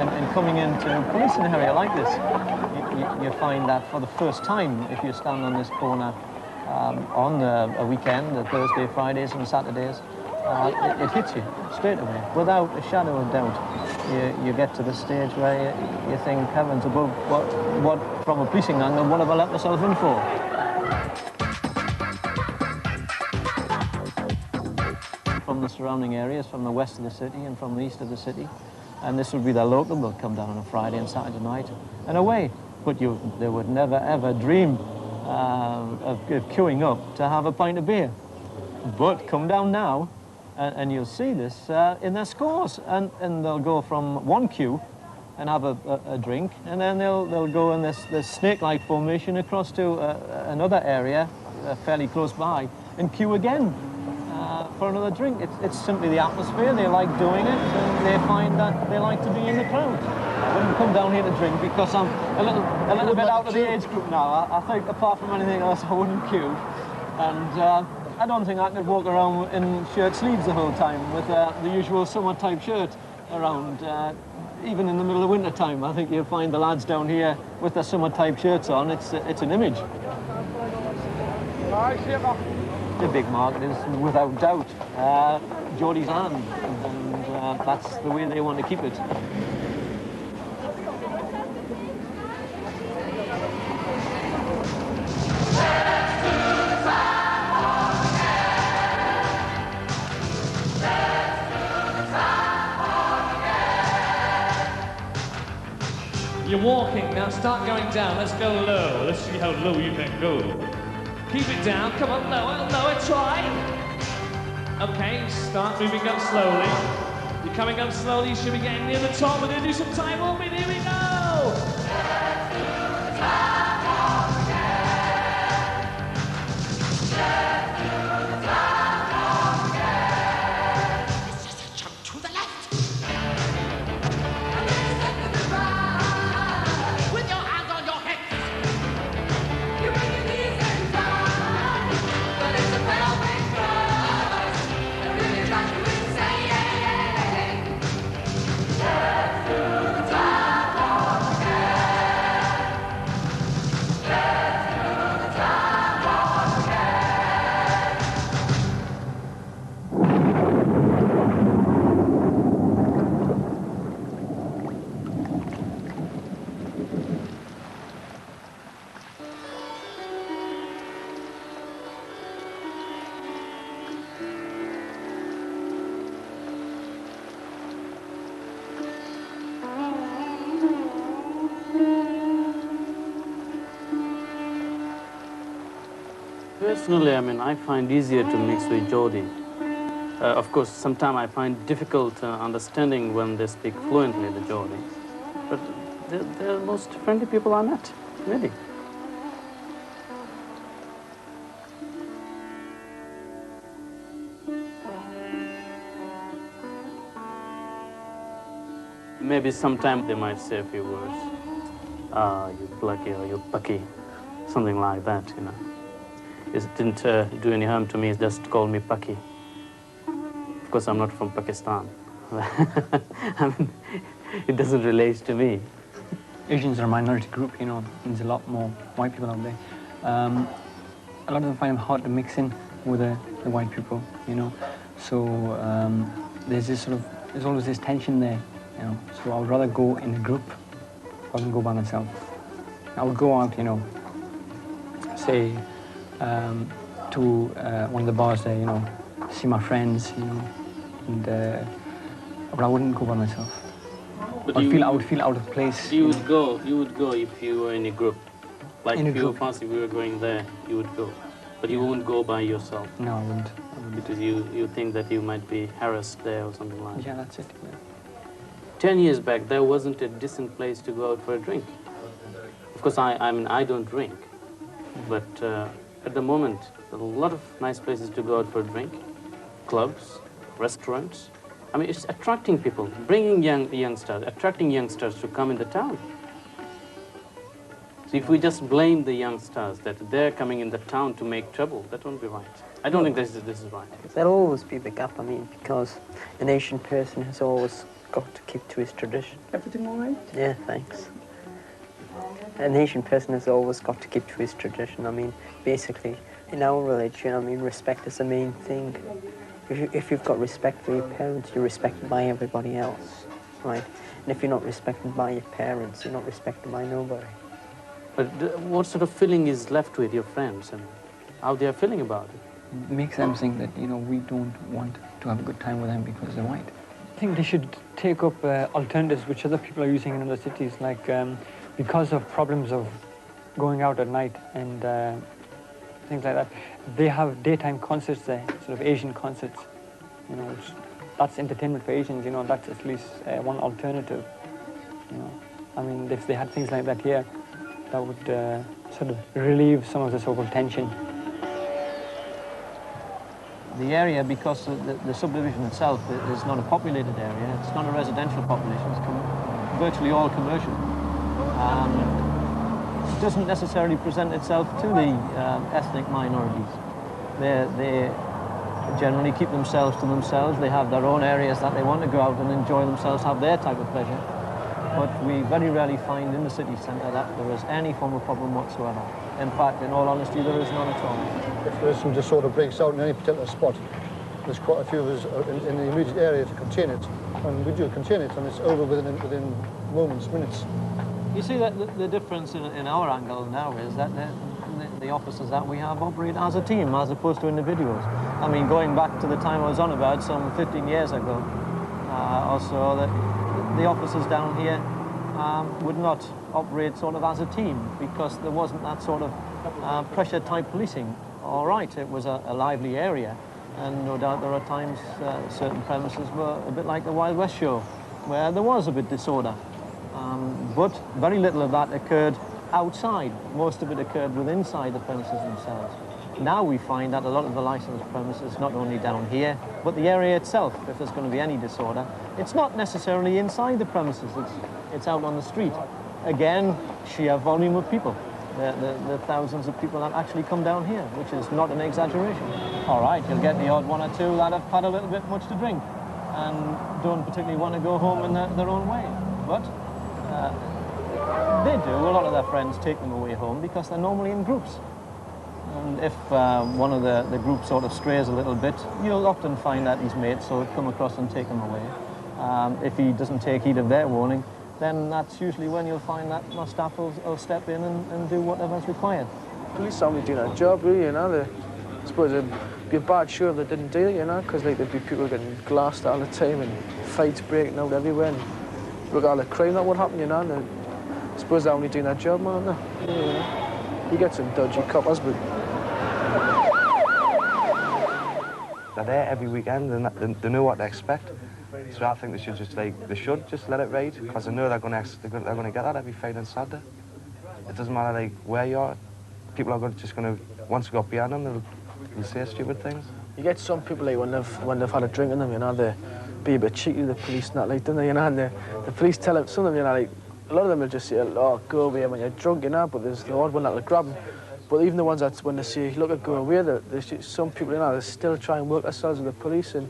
and coming into a policing area like this, you find that for the first time, if you stand on this corner on a weekend, Thursday, Fridays and Saturdays, it hits you straight away, without a shadow of doubt. You get to the stage where you think, heavens above, what from a policing angle, what have I let myself in for? From the surrounding areas, from the west of the city and from the east of the city, and this would be their local, they'll come down on a Friday and Saturday night and away. But they would never ever dream of queuing up to have a pint of beer. But come down now, and you'll see this in their scores, and they'll go from one queue and have a drink, and then they'll go in this snake-like formation across to another area fairly close by and queue again for another drink. It's simply the atmosphere. They like doing it, and they find that they like to be in the crowd. I wouldn't come down here to drink because I'm a little bit out of the age group now. I think apart from anything else, I wouldn't queue, and I don't think I could walk around in shirt sleeves the whole time with the usual summer-type shirt around. Even in the middle of winter time, I think you'll find the lads down here with their summer-type shirts on. It's an image. The big market is, without doubt, Geordie's land, and that's the way they want to keep it. You're walking, now start going down, let's go low. Let's see how low you can go. Keep it down, come on, lower, lower, try. Okay, start moving up slowly. You're coming up slowly, you should be getting near the top. We're gonna do some time warming, here we go! Let's do the time warm again. Let's do the time warm again. It's just a jump to the left. And then a step to the right. With your hands on your hips. You bring your knees in front. But it's a pelvic thrust. It really drives you insane. Let's do the time warm again. Let's do the time warm again. Personally, I find easier to mix with Geordie. Of course, sometimes I find difficult understanding when they speak fluently, the Geordie. But they're the most friendly people I met, really. Maybe sometime they might say a few words. You plucky or you pucky, something like that, you know. It didn't do any harm to me, it just called me Paki. Of course, I'm not from Pakistan. It doesn't relate to me. Asians are a minority group, you know, there's a lot more white people out there. A lot of them find it hard to mix in with the white people, you know. So there's always this tension there, you know. So I would rather go in a group rather than go by myself. I would go out, you know, say, to one of the bars there, you know, see my friends, you know, and but I wouldn't go by myself. But I would feel out of place. You would go if you were in a group. Like in a if you group. fancy we were going there, you would go. But you won't go by yourself. No, I wouldn't. Because you think that you might be harassed there or something like that. Yeah, that's it. Yeah. 10 years back, there wasn't a decent place to go out for a drink. Of course, I don't drink. But at the moment, there are a lot of nice places to go out for a drink. Clubs, restaurants. I mean, it's attracting people, bringing youngsters, attracting youngsters to come in the town. So if we just blame the youngsters that they're coming in the town to make trouble, that won't be right. I don't think this is right. There'll always be the gap, because an Asian person has always got to keep to his tradition. Everything all right? Yeah, thanks. An Asian person has always got to keep to his tradition. I mean, basically, in our religion, I mean, respect is the main thing. If you've got respect for your parents, you're respected by everybody else, right? And if you're not respected by your parents, you're not respected by nobody. But what sort of feeling is left with your friends and how they are feeling about it? Makes them think that, you know, we don't want to have a good time with them because they're white. I think they should take up alternatives which other people are using in other cities, like because of problems of going out at night and things like that. They have daytime concerts there, sort of Asian concerts. You know, that's entertainment for Asians. You know, that's at least one alternative. You know, I mean, if they had things like that here, that would sort of relieve some of the so-called tension. The area, because the subdivision itself is not a populated area, it's not a residential population, it's virtually all commercial. It doesn't necessarily present itself to the ethnic minorities. They generally keep themselves to themselves. They have their own areas that they want to go out and enjoy themselves, have their type of pleasure. But we very rarely find in the city centre that there is any form of problem whatsoever. In fact, in all honesty, there is none at all. If there is some disorder breaks out in any particular spot, there's quite a few of us in the immediate area to contain it. And we do contain it, and it's over within moments, minutes. You see that the difference in our angle now is that the officers that we have operate as a team as opposed to individuals. I mean, going back to the time I was on about some 15 years ago or so, that the officers down here would not operate sort of as a team because there wasn't that sort of pressure type policing. All right, it was a lively area, and no doubt there are times certain premises were a bit like the Wild West show, where there was a bit disorder. But very little of that occurred outside. Most of it occurred within inside the premises themselves. Now we find that a lot of the licensed premises, not only down here, but the area itself, if there's going to be any disorder, it's not necessarily inside the premises, it's out on the street. Again, sheer volume of people. The thousands of people that actually come down here, which is not an exaggeration. All right, you'll get the odd one or two that have had a little bit much to drink and don't particularly want to go home in their own way. But they do. A lot of their friends take them away home because they're normally in groups. And if one of the group sort of strays a little bit, you'll often find that his mates will come across and take him away. If he doesn't take heed of their warning, then that's usually when you'll find that my staff will step in and do whatever's required. Police only doing their job, really, you know. I suppose it'd be a bad show if they didn't do it, you know, because like, there'd be people getting glassed all the time and fights breaking out everywhere. And look at all the crime that would happen, you know. And I suppose they're only doing their job, man, aren't they? Yeah, you know. You get some dodgy coppers, but... They're there every weekend and they know what to expect. So I think they should just let it ride because they know they're going to get that every Friday and Saturday. It doesn't matter like where you are. People are just going to, once you got behind them, they'll say stupid things. You get some people like when they've had a drink in them, you know, they be a bit cheeky, the police, not like, don't they, you know, and the police tell them, some of them, you know, like, a lot of them will just say, oh, go away when you're drunk, you know, but there's the odd one that'll grab them. But even the ones that, when they say, look at go away, there's some people, you know, they still try and work themselves with the police, and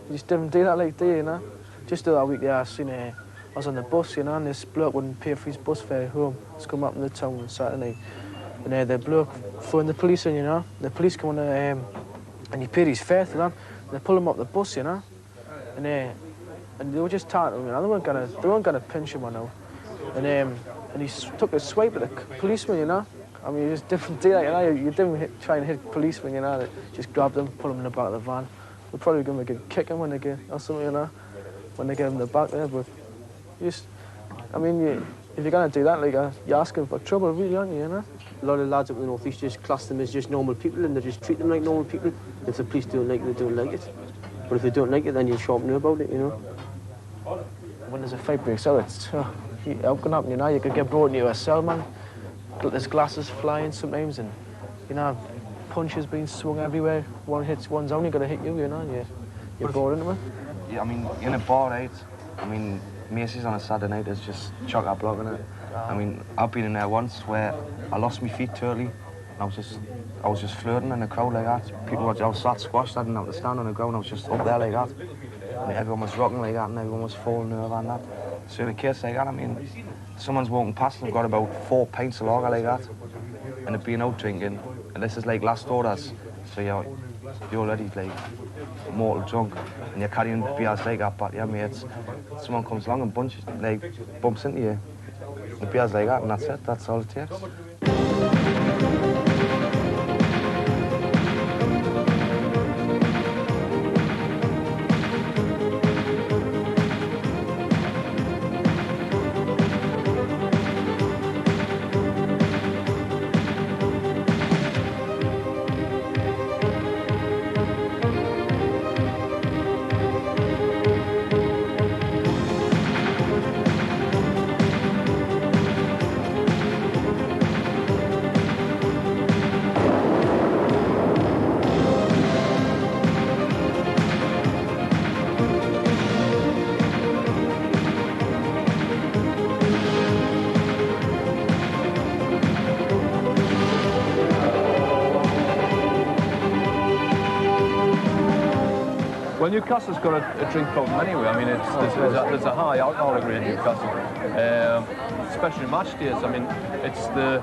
they just didn't do that like they, you know. Just the other week there, I was on the bus, you know, and this bloke wouldn't pay for his bus fare home. He's come up in the town on Saturday night. And the bloke phoned the police in, you know. The police come on, and he paid his fare to them. And they pulled him up the bus, you know. And they were just talking to him, you know. They weren't gonna pinch him or no. And he took a swipe at the policeman, you know. I mean, you just didn't do that, you know. You didn't try and hit policemen, you know. They just grabbed him, put him in the back of the van. They're probably gonna kick him when they get or something, you know. When they get him in the back there, but I mean, if you're going to do that, like, you're asking for trouble, really, aren't you, you know? A lot of lads up in the north east just class them as just normal people and they just treat them like normal people. If the police don't like it, they don't like it. But if they don't like it, then you'll sharpen about it, you know? When there's a fight breaks out, it's how can happen, you know? You could get brought into a cell, man. There's glasses flying sometimes and, you know, punches being swung everywhere. One hits, one's only going to hit you, you know? You're brought into it. Yeah, I mean, in a bar night, I mean, Macy's on a Saturday night is just chock-a-block, isn't it? I mean, I've been in there once where I lost my feet totally. I was just floating in the crowd like that. I was sat squashed, I didn't have to stand on the ground, I was just up there like that. and everyone was rocking like that and everyone was falling over and that. So in a case like that, I mean, someone's walking past and they've got about 4 pints of lager like that and they've been out drinking, and this is like last orders, so you're already like mortal drunk and you're carrying beers like that back to your mates. Someone comes along and bumps into you. The beer's like that and that's it, that's all it takes. Well, Newcastle's got a drink problem anyway. I mean, there's a high alcohol degree in Newcastle, especially in match days. I mean, it's the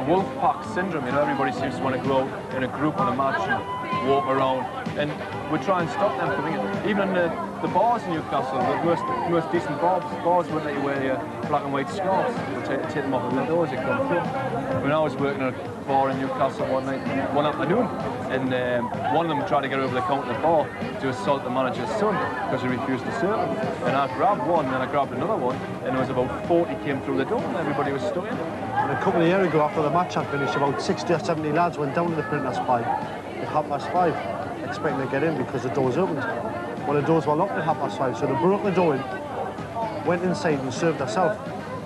wolf pack syndrome. You know, everybody seems to want to go out in a group on a match and walk around, and we try and stop them from it. Even the bars in Newcastle, the most decent bars won't let you wear your black and white scarves. They'll take them off the windows as you come through. When I was working at a bar in Newcastle one afternoon, and one of them tried to get over the counter at the bar to assault the manager's son because he refused to serve him. And I grabbed one, and I grabbed another one, and there was about 40 came through the door, and everybody was stuck in. And a couple of years ago, after the match had finished, about 60 or 70 lads went down to the Printers Pie at 5:30, expecting to get in because the doors opened. Well, the doors were locked at 5:30, so they broke the door in, went inside and served herself,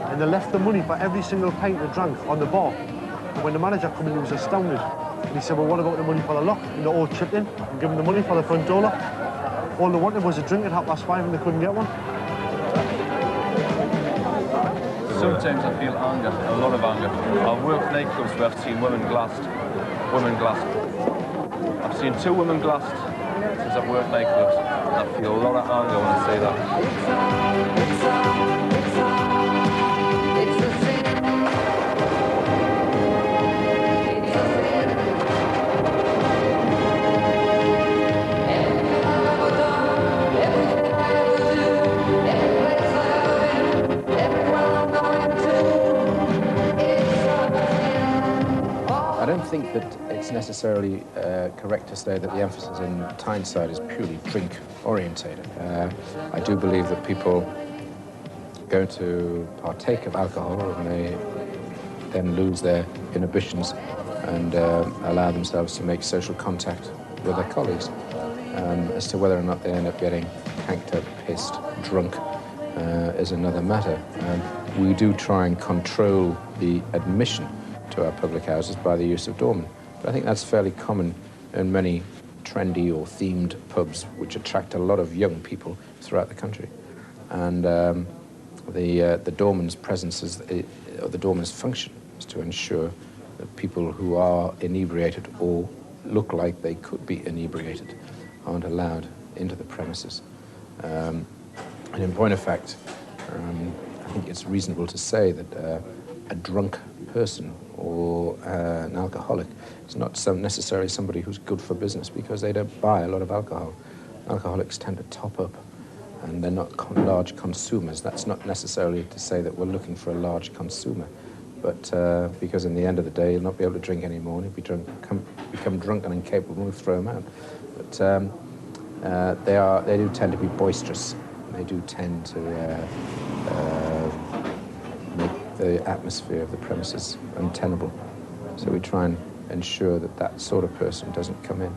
and they left the money for every single pint they drank on the bar. And when the manager came in, he was astounded. And he said, well, what about the money for the lock? And they all chipped in and gave him the money for the front door lock. All they wanted was a drink at 5:30 and they couldn't get one. Sometimes I feel anger, a lot of anger. I've worked nightclubs where I've seen women glassed. I've seen 2 women glassed since I've worked nightclubs. I feel a lot of anger when I say that. I don't think that it's necessarily correct to say that the emphasis in Tyneside is purely drink-orientated. I do believe that people go to partake of alcohol and they then lose their inhibitions and allow themselves to make social contact with their colleagues. As to whether or not they end up getting canked up, pissed, drunk, is another matter. We do try and control the admission to our public houses by the use of doormen. But I think that's fairly common in many trendy or themed pubs which attract a lot of young people throughout the country. And the doorman's presence or the doorman's function is to ensure that people who are inebriated or look like they could be inebriated aren't allowed into the premises. And in point of fact, I think it's reasonable to say that a drunk person or an alcoholic is not necessarily somebody who's good for business because they don't buy a lot of alcohol. Alcoholics tend to top up and they're not large consumers. That's not necessarily to say that we're looking for a large consumer, but because in the end of the day, you'll not be able to drink anymore, and if you become drunk and incapable, we'll throw them out. But they do tend to be boisterous. They do tend to make the atmosphere of the premises untenable. So we try and ensure that that sort of person doesn't come in.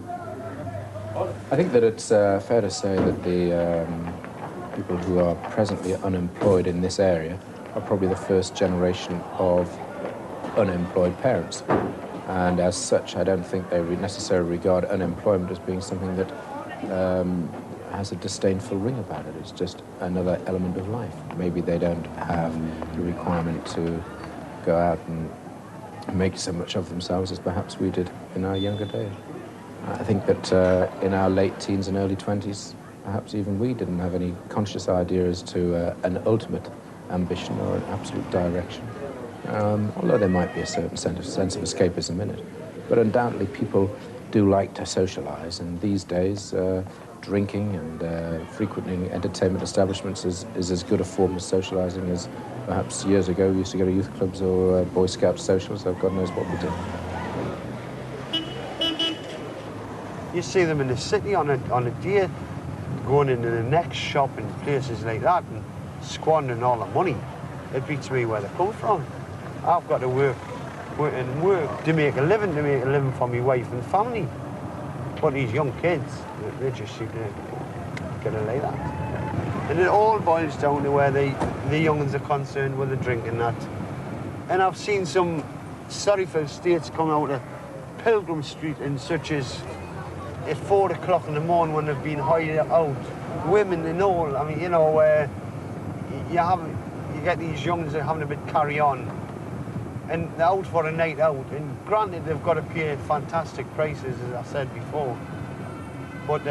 I think that it's fair to say that the people who are presently unemployed in this area are probably the first generation of unemployed parents. And as such, I don't think they necessarily regard unemployment as being something that has a disdainful ring about it. It's just another element of life. Maybe they don't have the requirement to go out and make so much of themselves as perhaps we did in our younger days. I think that in our late teens and early 20s, perhaps even we didn't have any conscious idea as to an ultimate ambition or an absolute direction. Although there might be a certain sense of escapism in it. But undoubtedly people do like to socialise, and these days drinking and frequenting entertainment establishments is as good a form of socialising as perhaps years ago we used to go to youth clubs or Boy Scout socials, so God knows what we did. You see them in the city on a day, going into the next shop and places like that and squandering all the money. It beats me where they come from. I've got to work to make a living for my wife and family. But these young kids, they just seem to get it like that. And it all boils down to where the young ones are concerned with the drink and that. And I've seen some sorrowful states come out of Pilgrim Street and such as at 4 o'clock in the morning when they've been hired out, women and all. I mean, you know, where you get these young ones that are having a bit carry on. And they're out for a night out, and granted they've got to pay fantastic prices, as I said before. But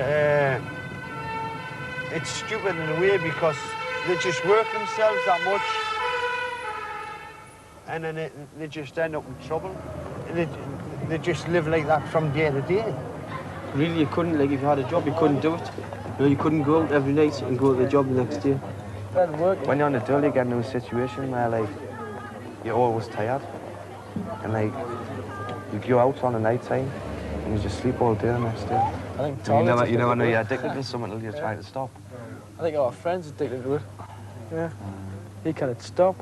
it's stupid in a way because they just work themselves that much, and then they just end up in trouble. And they just live like that from day to day. Really, you couldn't, like, if you had a job, you couldn't do it. You know, you couldn't go out every night and go to the job the next day. When you're on the dole, you get into a situation where, like, you're always tired, and like you go out on the night time and you just sleep all day the next day. I think you never know you're addicted to something until you're trying to stop. I think our friend's addicted to it. Yeah, he can't stop.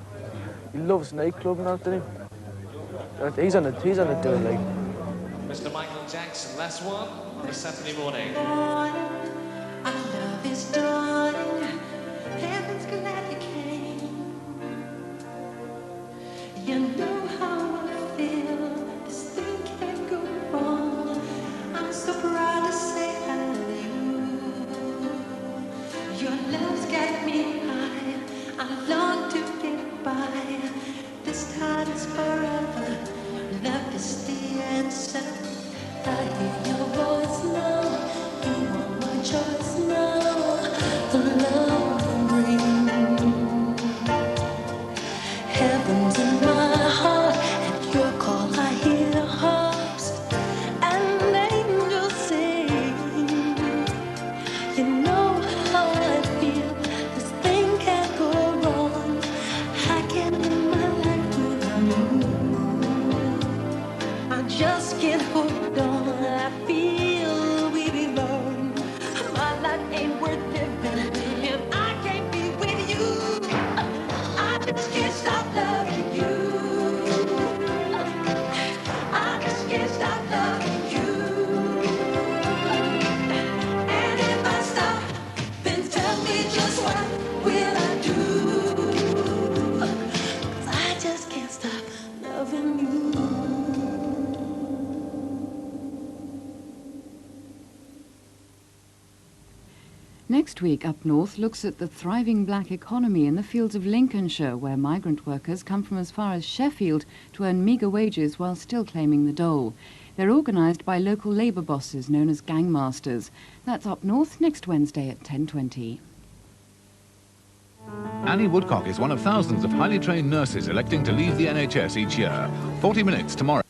He loves nightclub and that, doesn't he? He's on the dole, like. Mr. Michael Jackson, last one on a Saturday morning. Our love is dawning. Heaven's glad you came. You know how I feel. This thing can't go wrong. I'm so proud to say I love you. Your love's got me high. I long to get by. This time is forever. Love is the answer. I hear your voice now. You are my choice now. The love will bring heaven's in my heart. At your call I hear harps and angels sing. You know how I feel. This thing can't go wrong. I can't live my life without you. I just can't hold on. I feel we belong. My life ain't worth living if I can't be with you. I just can't stop loving you. I just can't stop loving you. And if I stop, then tell me just what will I do? 'Cause I just can't stop loving you. Next week, Up North looks at the thriving black economy in the fields of Lincolnshire, where migrant workers come from as far as Sheffield to earn meagre wages while still claiming the dole. They're organised by local labour bosses known as gangmasters. That's Up North next Wednesday at 10:20. Annie Woodcock is one of thousands of highly trained nurses electing to leave the NHS each year. 40 minutes tomorrow.